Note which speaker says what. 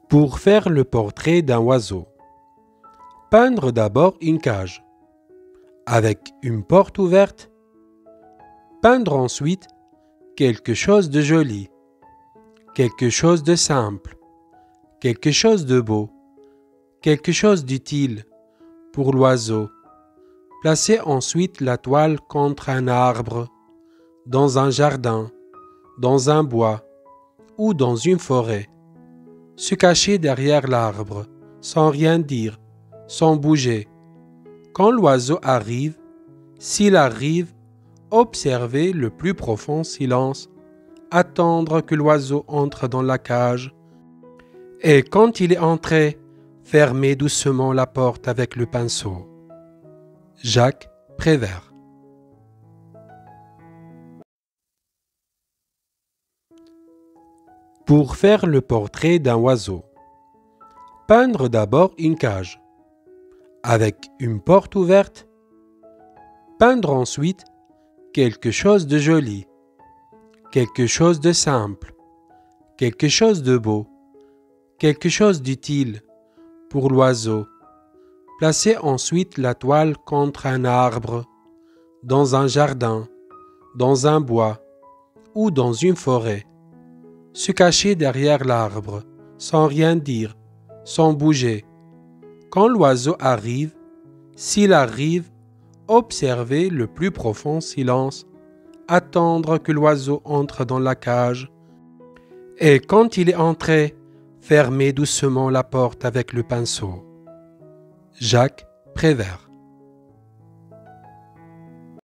Speaker 1: Pour faire le portrait d'un oiseau, peindre d'abord une cage avec une porte ouverte. Peindre ensuite quelque chose de joli, quelque chose de simple, quelque chose de beau, quelque chose d'utile pour l'oiseau. Placez ensuite la toile contre un arbre, dans un jardin, dans un bois ou dans une forêt. Se cacher derrière l'arbre, sans rien dire, sans bouger. Quand l'oiseau arrive, s'il arrive, observez le plus profond silence, attendre que l'oiseau entre dans la cage, et quand il est entré, fermez doucement la porte avec le pinceau. Jacques Prévert. Pour faire le portrait d'un oiseau, peindre d'abord une cage avec une porte ouverte. Peindre ensuite quelque chose de joli, quelque chose de simple, quelque chose de beau, quelque chose d'utile pour l'oiseau. Placez ensuite la toile contre un arbre, dans un jardin, dans un bois ou dans une forêt. Se cacher derrière l'arbre, sans rien dire, sans bouger. Quand l'oiseau arrive, s'il arrive, observez le plus profond silence, attendre que l'oiseau entre dans la cage, et quand il est entré, fermez doucement la porte avec le pinceau. Jacques Prévert.